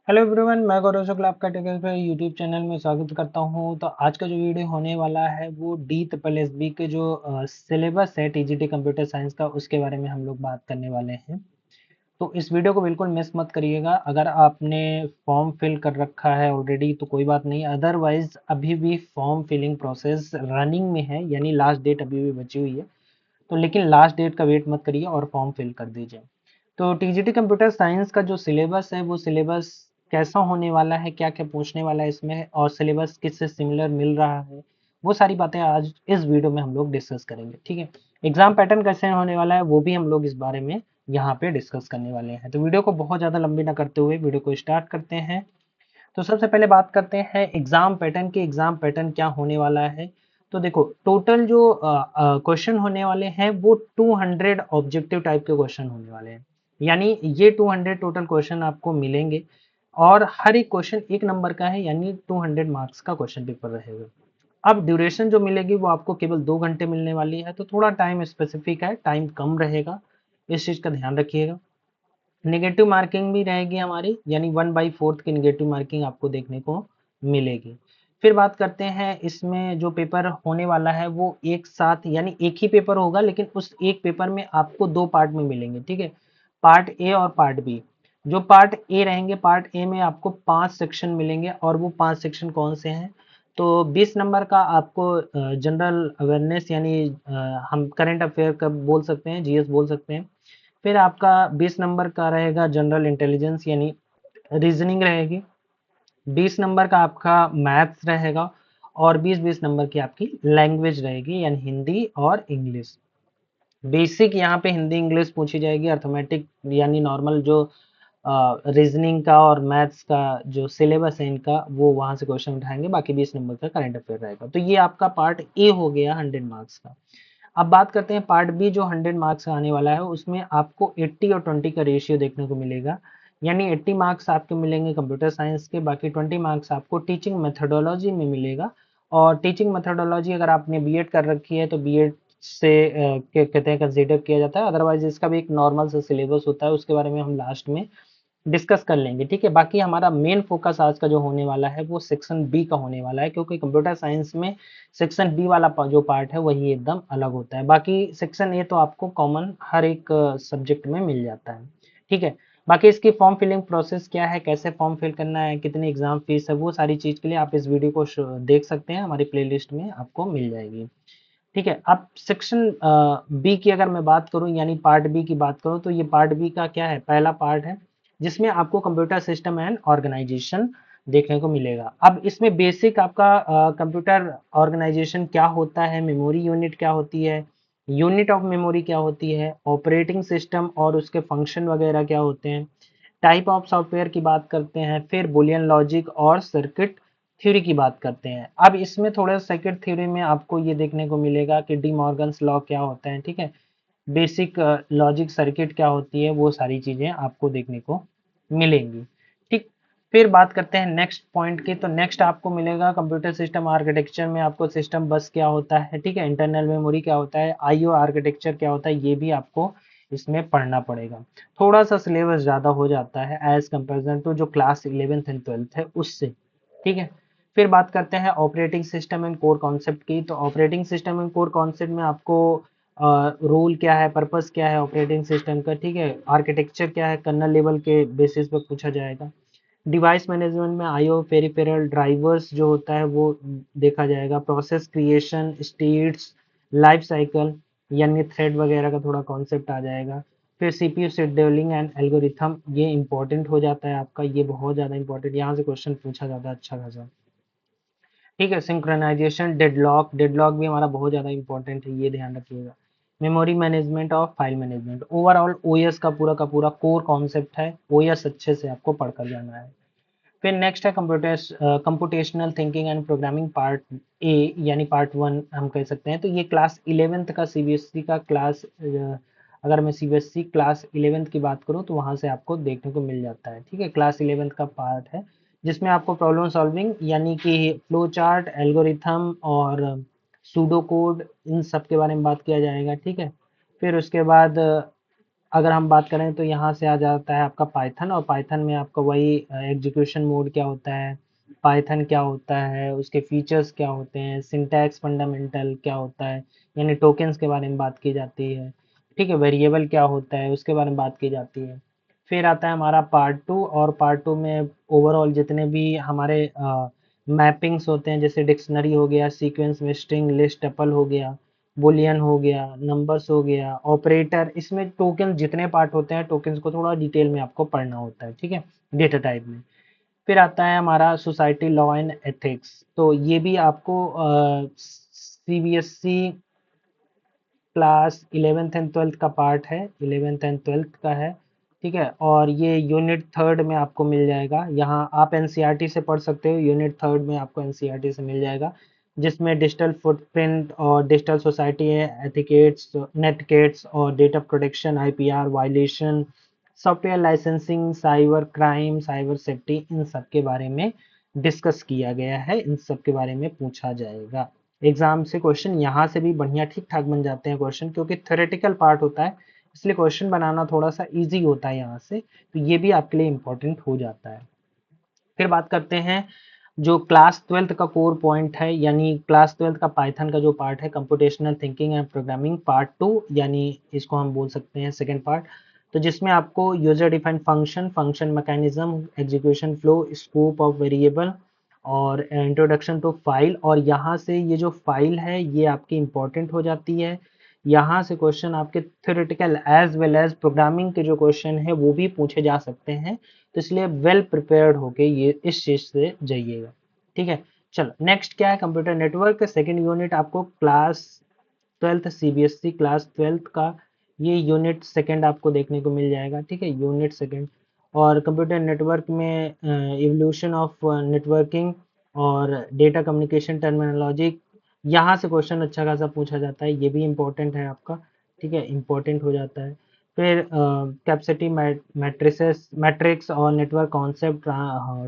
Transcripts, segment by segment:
Hello everyone, मैं गौरव शुक्ला आपका technical पे यूट्यूब चैनल में स्वागत करता हूं। तो आज का जो वीडियो होने वाला है वो डी ट्रिपल एस बी के जो सिलेबस है टीजीटी कंप्यूटर साइंस का, उसके बारे में हम लोग बात करने वाले हैं। तो इस वीडियो को बिल्कुल मिस मत करिएगा। अगर आपने फॉर्म फिल कर रखा है ऑलरेडी तो कोई बात नहीं, अदरवाइज अभी भी फॉर्म फिलिंग प्रोसेस रनिंग में है, यानी लास्ट डेट अभी भी बची हुई है। तो लेकिन लास्ट डेट का वेट मत करिए और फॉर्म फिल कर दीजिए। तो टीजीटी कंप्यूटर साइंस का जो सिलेबस है वो सिलेबस कैसा होने वाला है, क्या क्या पूछने वाला है इसमें, और सिलेबस किससे सिमिलर मिल रहा है, वो सारी बातें आज इस वीडियो में हम लोग डिस्कस करेंगे। ठीक है, एग्जाम पैटर्न कैसे होने वाला है वो भी हम लोग इस बारे में यहाँ पे डिस्कस करने वाले हैं। तो वीडियो को बहुत ज़्यादा लंबी ना करते हुए वीडियो को स्टार्ट करते हैं। तो सबसे पहले बात करते हैं एग्जाम पैटर्न की। एग्जाम पैटर्न क्या होने वाला है? तो देखो, टोटल जो क्वेश्चन होने वाले हैं वो 200 ऑब्जेक्टिव टाइप के क्वेश्चन होने वाले हैं। यानी ये 200 टोटल क्वेश्चन आपको मिलेंगे और हर एक क्वेश्चन एक नंबर का है, यानी 200 मार्क्स का क्वेश्चन पेपर रहेगा। अब ड्यूरेशन जो मिलेगी वो आपको केवल 2 घंटे मिलने वाली है, तो थोड़ा टाइम स्पेसिफिक है, टाइम कम रहेगा, इस चीज़ का ध्यान रखिएगा। नेगेटिव मार्किंग भी रहेगी हमारी, यानी 1/4 की नेगेटिव मार्किंग आपको देखने को मिलेगी। फिर बात करते हैं इसमें जो पेपर होने वाला है वो एक साथ, यानी एक ही पेपर होगा, लेकिन उस एक पेपर में आपको 2 पार्ट में मिलेंगे। ठीक है, पार्ट ए और पार्ट बी। जो पार्ट ए रहेंगे, पार्ट ए में आपको 5 सेक्शन मिलेंगे, और वो 5 सेक्शन कौन से हैं? तो 20 नंबर का आपको जनरल अवेयरनेस, यानी हम करंट अफेयर का बोल सकते हैं, जीएस बोल सकते हैं। फिर आपका 20 नंबर का रहेगा जनरल इंटेलिजेंस, यानी रीजनिंग रहेगी। 20 नंबर का आपका मैथ्स रहेगा, और 20-20 नंबर की आपकी लैंग्वेज रहेगी, यानी हिंदी और इंग्लिश। बेसिक यहाँ पे हिंदी इंग्लिश पूछी जाएगी। अर्थमेटिक यानी नॉर्मल जो रीजनिंग का और मैथ्स का जो सिलेबस है इनका, वो वहाँ से क्वेश्चन उठाएंगे। बाकी 20 नंबर का करंट अफेयर रहेगा। तो ये आपका पार्ट ए हो गया 100 मार्क्स का। अब बात करते हैं पार्ट बी जो 100 मार्क्स का आने वाला है। उसमें आपको 80 और 20 का रेशियो देखने को मिलेगा। यानी 80 मार्क्स आपके मिलेंगे कंप्यूटर साइंस के, बाकी 20 मार्क्स आपको टीचिंग मेथोडोलॉजी में मिलेगा। और टीचिंग मेथोडोलॉजी अगर आपने बीएड कर रखी है तो बीएड से कहते हैं कंसीडर किया जाता है। अदरवाइज इसका भी एक नॉर्मल सा सिलेबस होता है, उसके बारे में हम लास्ट में डिस्कस कर लेंगे। ठीक है, बाकी हमारा मेन फोकस आज का जो होने वाला है वो सेक्शन बी का होने वाला है, क्योंकि कंप्यूटर साइंस में सेक्शन बी वाला जो पार्ट है वही एकदम अलग होता है। बाकी सेक्शन ए तो आपको कॉमन हर एक सब्जेक्ट में मिल जाता है। ठीक है, बाकी इसकी फॉर्म फिलिंग प्रोसेस क्या है, कैसे फॉर्म फिल करना है, कितनी एग्जाम फीस है, वो सारी चीज़ के लिए आप इस वीडियो को देख सकते हैं, हमारी प्लेलिस्ट में आपको मिल जाएगी। ठीक है, अब सेक्शन बी की अगर मैं बात करूं, यानी पार्ट बी की बात करूं, तो ये पार्ट बी का क्या है, पहला पार्ट है जिसमें आपको कंप्यूटर सिस्टम एंड ऑर्गेनाइजेशन देखने को मिलेगा। अब इसमें बेसिक आपका कंप्यूटर ऑर्गेनाइजेशन क्या होता है, मेमोरी यूनिट क्या होती है, यूनिट ऑफ मेमोरी क्या होती है, ऑपरेटिंग सिस्टम और उसके फंक्शन वगैरह क्या होते हैं, टाइप ऑफ सॉफ्टवेयर की बात करते हैं, फिर बुलियन लॉजिक और सर्किट थ्योरी की बात करते हैं। अब इसमें थोड़ा सर्किट थ्योरी में आपको ये देखने को मिलेगा कि डी मॉर्गन्स लॉ क्या होता है। ठीक है, बेसिक लॉजिक सर्किट क्या होती है, वो सारी चीज़ें आपको देखने को मिलेंगी। ठीक, फिर बात करते हैं नेक्स्ट पॉइंट की। तो नेक्स्ट आपको मिलेगा कंप्यूटर सिस्टम आर्किटेक्चर में आपको सिस्टम बस क्या होता है, ठीक है, इंटरनल मेमोरी क्या होता है, आईओ आर्किटेक्चर क्या होता है, ये भी आपको इसमें पढ़ना पड़ेगा। थोड़ा सा सिलेबस ज़्यादा हो जाता है एज कंपेरिजन टू जो क्लास 11th एंड 12th है उससे। ठीक है, फिर बात करते हैं operating system and core concept की। तो operating system and core concept में आपको रोल क्या है, पर्पस क्या है ऑपरेटिंग सिस्टम का, ठीक है, आर्किटेक्चर क्या है, कर्नल लेवल के बेसिस पर पूछा जाएगा। डिवाइस मैनेजमेंट में आईओ पेरिफेरल ड्राइवर्स जो होता है वो देखा जाएगा। Process creation, states, life cycle, यानी थ्रेड वगैरह का थोड़ा कॉन्सेप्ट आ जाएगा। फिर सीपीयू शेड्यूलिंग एंड एल्गोरिथम, ये इंपॉर्टेंट हो जाता है आपका, ये बहुत ज़्यादा इंपॉर्टेंट, यहाँ से क्वेश्चन पूछा जाता है अच्छा खासा। ठीक है, सिंक्रोनाइजेशन, डेडलॉक, डेडलॉक भी हमारा बहुत ज़्यादा इंपॉर्टेंट है, ये ध्यान रखिएगा। मेमोरी मैनेजमेंट और फाइल मैनेजमेंट, ओवरऑल ओएस का पूरा कोर कॉन्सेप्ट है, ओएस अच्छे से आपको पढ़कर जाना है। फिर नेक्स्ट है computational thinking and programming part A, यानी पार्ट 1 हम कह सकते हैं। तो ये क्लास 11th का सीबीएसई का क्लास, अगर मैं सीबीएसई क्लास 11th की बात करूँ तो वहाँ से आपको देखने को मिल जाता है। ठीक है, क्लास 11th का पार्ट है जिसमें आपको प्रॉब्लम सॉल्विंग, यानी कि फ्लो चार्ट, एल्गोरिथम और सूडो कोड, इन सब के बारे में बात किया जाएगा। ठीक है, फिर उसके बाद अगर हम बात करें तो यहाँ से आ जाता है आपका पाइथन, और पाइथन में आपका वही एग्जीक्यूशन मोड क्या होता है, पाइथन क्या होता है, उसके फीचर्स क्या होते हैं, सिंटैक्स फंडामेंटल क्या होता है, यानी टोकन्स के बारे में बात की जाती है। ठीक है, वेरिएबल क्या होता है उसके बारे में बात की जाती है। फिर आता है हमारा पार्ट टू, और पार्ट टू में ओवरऑल जितने भी हमारे मैपिंग्स होते हैं, जैसे डिक्शनरी हो गया, सीक्वेंस में स्ट्रिंग, लिस्ट, टपल हो गया, बुलियन हो गया, नंबर्स हो गया, ऑपरेटर, इसमें टोकन जितने पार्ट होते हैं, टोकन्स को थोड़ा डिटेल में आपको पढ़ना होता है। ठीक है, डेटा टाइप में। फिर आता है हमारा सोसाइटी, लॉ एंड एथिक्स, तो ये भी आपको CBSE class 11th and 12th का पार्ट है, 11th एंड 12th का है। ठीक है, और ये यूनिट थर्ड में आपको मिल जाएगा। यहाँ आप एनसीईआरटी से पढ़ सकते हो, यूनिट थर्ड में आपको एनसीईआरटी से मिल जाएगा, जिसमें डिजिटल फुटप्रिंट और डिजिटल सोसाइटी है, एथिकेट्स, नेटकेट्स और data protection, IPR violation, software licensing, cyber crime, cyber safety, इन सब के बारे में डिस्कस किया गया है, इन सब के बारे में पूछा जाएगा। एग्जाम से क्वेश्चन यहाँ से भी बढ़िया ठीक ठाक बन जाते हैं क्वेश्चन, क्योंकि थ्योरेटिकल पार्ट होता है, इसलिए क्वेश्चन बनाना थोड़ा सा इजी होता है यहाँ से, तो ये भी आपके लिए इम्पोर्टेंट हो जाता है। फिर बात करते हैं जो क्लास 12th का कोर पॉइंट है, यानी क्लास 12th का पाइथन का जो पार्ट है, computational thinking and programming part two, यानी इसको हम बोल सकते हैं सेकेंड पार्ट। तो जिसमें आपको user defined function, function mechanism, execution flow, scope of variable और इंट्रोडक्शन टू फाइल, और यहाँ से ये जो फाइल है ये आपकी इंपॉर्टेंट हो जाती है। यहाँ से क्वेश्चन आपके theoretical as well as programming के जो क्वेश्चन है वो भी पूछे जा सकते हैं, तो इसलिए वेल प्रिपेयर्ड होके ये इस चीज से जाइएगा। ठीक है, चलो नेक्स्ट क्या है, कंप्यूटर नेटवर्क सेकंड यूनिट आपको class 12th CBSE class 12th का ये यूनिट सेकंड आपको देखने को मिल जाएगा। ठीक है, यूनिट सेकंड, और कंप्यूटर नेटवर्क में इवोल्यूशन ऑफ नेटवर्किंग और डेटा कम्युनिकेशन टर्मिनोलॉजी, यहाँ से क्वेश्चन अच्छा खासा पूछा जाता है, ये भी इम्पोर्टेंट है आपका। ठीक है, इम्पोर्टेंट हो जाता है। फिर कैपेसिटी मैट्रिसेस, मैट्रिक्स और network concept,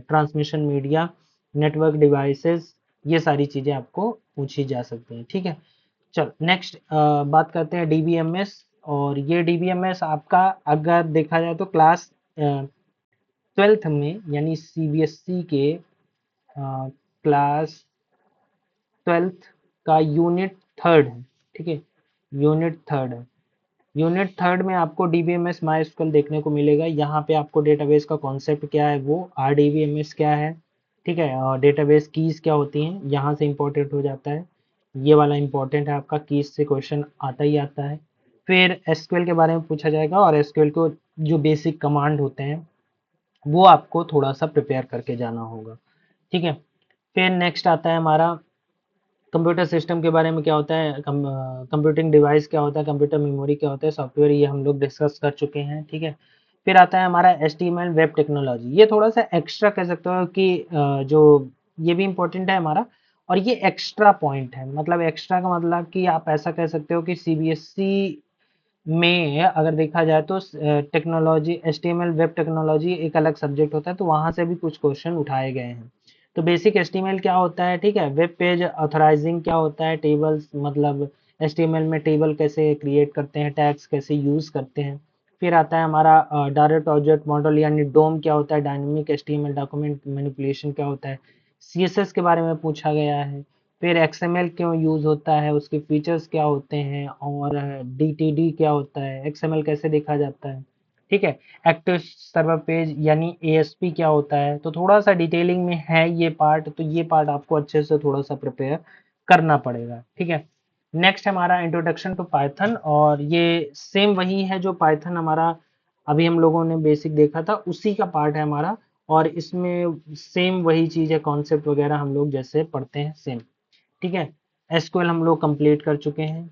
transmission media, network devices, ये सारी चीज़ें आपको पूछी जा सकती हैं। ठीक है, चल नेक्स्ट बात करते हैं डीबीएमएस, और ये डीबीएमएस आपका अगर देखा जाए तो क्लास 12th में, यानी सीबीएसई के क्लास 12th का यूनिट थर्ड है। ठीक है, यूनिट थर्ड है। यूनिट थर्ड में आपको डीबीएमएस माइस्क्ल देखने को मिलेगा। यहाँ पे आपको डेटाबेस का कॉन्सेप्ट क्या है, वो आरडीबीएमएस क्या है, ठीक है, और डेटाबेस कीज क्या होती हैं, यहाँ से इंपॉर्टेंट हो जाता है। ये वाला इंपॉर्टेंट है आपका, कीज से क्वेश्चन आता ही आता है। फिर एसक्यूएल के बारे में पूछा जाएगा, और एसक्यूएल को जो बेसिक कमांड होते हैं वो आपको थोड़ा सा प्रिपेयर करके जाना होगा। ठीक है, फिर नेक्स्ट आता है हमारा कंप्यूटर सिस्टम के बारे में, क्या होता है कंप्यूटिंग डिवाइस, क्या होता है कंप्यूटर मेमोरी, क्या होता है सॉफ्टवेयर, ये हम लोग डिस्कस कर चुके हैं। ठीक है, फिर आता है हमारा एचटीएमएल वेब टेक्नोलॉजी, ये थोड़ा सा एक्स्ट्रा कह सकते हो कि जो ये भी इम्पोर्टेंट है हमारा, और ये एक्स्ट्रा पॉइंट है, मतलब एक्स्ट्रा का मतलब कि आप ऐसा कह सकते हो कि सीबीएसई में अगर देखा जाए तो टेक्नोलॉजी, एचटीएमएल वेब टेक्नोलॉजी एक अलग सब्जेक्ट होता है, तो वहां से भी कुछ क्वेश्चन उठाए गए हैं। तो बेसिक एचटीएमएल क्या होता है, ठीक है, वेब पेज ऑथराइजिंग क्या होता है, टेबल्स, मतलब एचटीएमएल में टेबल कैसे क्रिएट करते हैं, टैग्स कैसे यूज करते हैं। फिर आता है हमारा डायरेक्ट ऑब्जेक्ट मॉडल यानी डोम क्या होता है, डायनेमिक एचटीएमएल डॉक्यूमेंट मैनिपुलेशन क्या होता है, सीएसएस के बारे में पूछा गया है। फिर एक्सएमएल क्यों यूज होता है, उसके फीचर्स क्या होते हैं, और डीटीडी क्या होता है, एक्सएमएल कैसे देखा जाता है। ठीक है, एक्टिव सर्वर पेज यानी एएसपी क्या होता है, तो थोड़ा सा डिटेलिंग में है ये पार्ट, तो ये पार्ट आपको अच्छे से थोड़ा सा प्रिपेयर करना पड़ेगा। ठीक है, नेक्स्ट हमारा इंट्रोडक्शन टू पाइथन, और ये सेम वही है जो पाइथन हमारा अभी हम लोगों ने बेसिक देखा था, उसी का पार्ट है हमारा, और इसमें सेम वही चीज़ है, कॉन्सेप्ट वगैरह हम लोग जैसे पढ़ते हैं सेम। ठीक है, एसक्यूएल हम लोग कंप्लीट कर चुके हैं।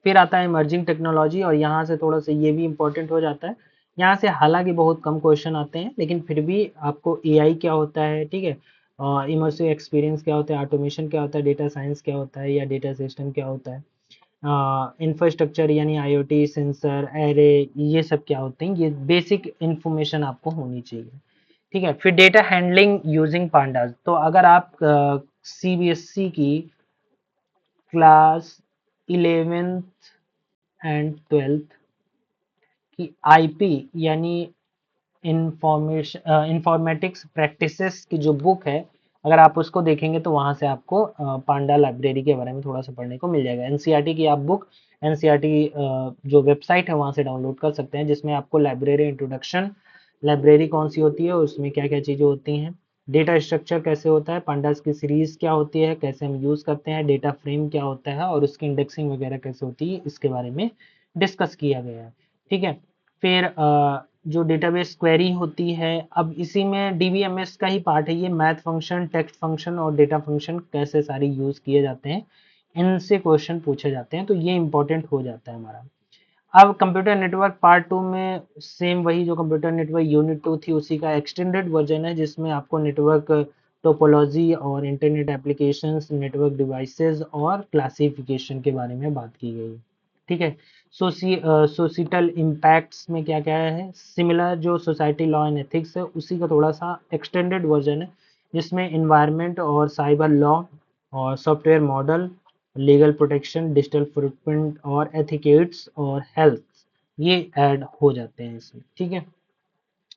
फिर आता है इमर्जिंग टेक्नोलॉजी, और यहाँ से थोड़ा सा ये भी इंपॉर्टेंट हो जाता है। यहाँ से हालांकि बहुत कम क्वेश्चन आते हैं, लेकिन फिर भी आपको एआई क्या होता है, ठीक है, और इमर्सिव एक्सपीरियंस क्या होता है, ऑटोमेशन क्या होता है, डेटा साइंस क्या होता है, या डेटा सिस्टम क्या होता है, इंफ्रास्ट्रक्चर यानी आईओटी, सेंसर, एरे, ये सब क्या होते हैं, ये बेसिक इंफॉर्मेशन आपको होनी चाहिए। ठीक है, फिर डेटा हैंडलिंग यूजिंग पांडास, तो अगर आप सीबीएसई की क्लास 11th एंड 12th कि आईपी यानी इंफॉर्मेटिक्स प्रैक्टिसेस की जो बुक है, अगर आप उसको देखेंगे तो वहां से आपको पांडा लाइब्रेरी के बारे में थोड़ा सा पढ़ने को मिल जाएगा। एनसीईआरटी की आप बुक एनसीईआरटी जो वेबसाइट है वहां से डाउनलोड कर सकते हैं, जिसमें आपको लाइब्रेरी इंट्रोडक्शन, लाइब्रेरी कौन सी होती है, उसमें क्या क्या चीजें होती हैं, डेटा स्ट्रक्चर कैसे होता है, पांडास की सीरीज क्या होती है, कैसे हम यूज करते हैं, डेटा फ्रेम क्या होता है और उसकी इंडेक्सिंग वगैरह कैसे होती है, इसके बारे में डिस्कस किया गया है। ठीक है। फिर जो डेटाबेस क्वेरी होती है, अब इसी में डीबीएमएस का ही पार्ट है ये, मैथ फंक्शन, टेक्स्ट फंक्शन और डेटा फंक्शन कैसे सारे यूज किए जाते हैं, इनसे क्वेश्चन पूछे जाते हैं, तो ये इंपॉर्टेंट हो जाता है हमारा। अब कंप्यूटर नेटवर्क पार्ट टू में सेम वही जो कंप्यूटर नेटवर्क यूनिट टू थी उसी का एक्सटेंडेड वर्जन है, जिसमें आपको नेटवर्क टोपोलॉजी और इंटरनेट एप्लीकेशंस, नेटवर्क डिवाइसेस और क्लासिफिकेशन के बारे में बात की गई। ठीक है। सोशिटल इम्पैक्ट्स में क्या क्या है, सिमिलर जो सोसाइटी लॉ एंड एथिक्स है उसी का थोड़ा सा एक्सटेंडेड वर्जन है, जिसमें इन्वायरमेंट और साइबर लॉ और software model, legal protection, digital footprint और एथिकेट्स और हेल्थ, ये ऐड हो जाते हैं इसमें। ठीक है।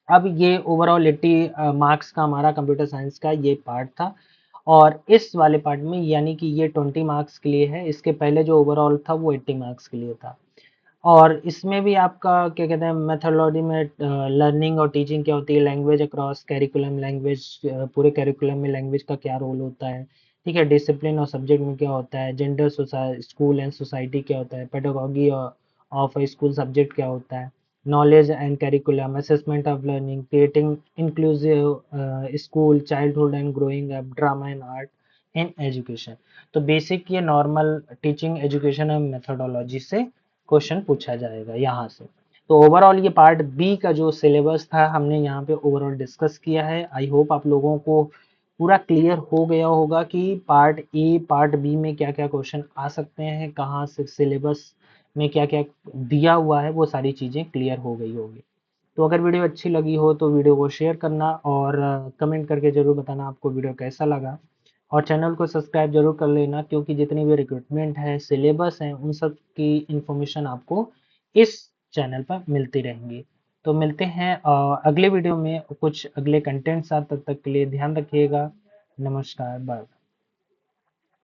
अब ये ओवरऑल 80 मार्क्स का हमारा कंप्यूटर साइंस का ये पार्ट था, और इस वाले पार्ट में यानी कि ये 20 मार्क्स के लिए है, इसके पहले जो ओवरऑल था वो 80 मार्क्स के लिए था। और इसमें भी आपका क्या कहते हैं मेथोडोलॉजी में लर्निंग और टीचिंग क्या होती है, लैंग्वेज अक्रॉस कैरिकुलम, लैंग्वेज पूरे कैरिकुलम में लैंग्वेज का क्या रोल होता है, ठीक है, डिसिप्लिन और सब्जेक्ट में क्या होता है, जेंडर, स्कूल एंड सोसाइटी क्या होता है, पेडागोगी ऑफ स्कूल सब्जेक्ट क्या होता है, knowledge and curriculum, assessment of learning, creating inclusive school, childhood and growing up, drama and art in education. तो बेसिक ये normal teaching education and methodology से question पूछा जाएगा यहाँ से। तो ओवरऑल ये पार्ट बी का जो सिलेबस था हमने यहाँ पे ओवरऑल डिस्कस किया है। आई होप आप लोगों को पूरा क्लियर हो गया होगा कि पार्ट ए पार्ट बी में क्या क्या क्वेश्चन आ सकते हैं, कहाँ से सिलेबस में क्या क्या दिया हुआ है, वो सारी चीज़ें क्लियर हो गई होगी। तो अगर वीडियो अच्छी लगी हो तो वीडियो को शेयर करना और कमेंट करके ज़रूर बताना आपको वीडियो कैसा लगा, और चैनल को सब्सक्राइब जरूर कर लेना, क्योंकि जितनी भी रिक्रूटमेंट है, सिलेबस है, उन सब की इंफॉर्मेशन आपको इस चैनल पर मिलती रहेंगी। तो मिलते हैं अगले वीडियो में कुछ अगले कंटेंट साथ, तब तक के लिए ध्यान रखिएगा। नमस्कार, बाय।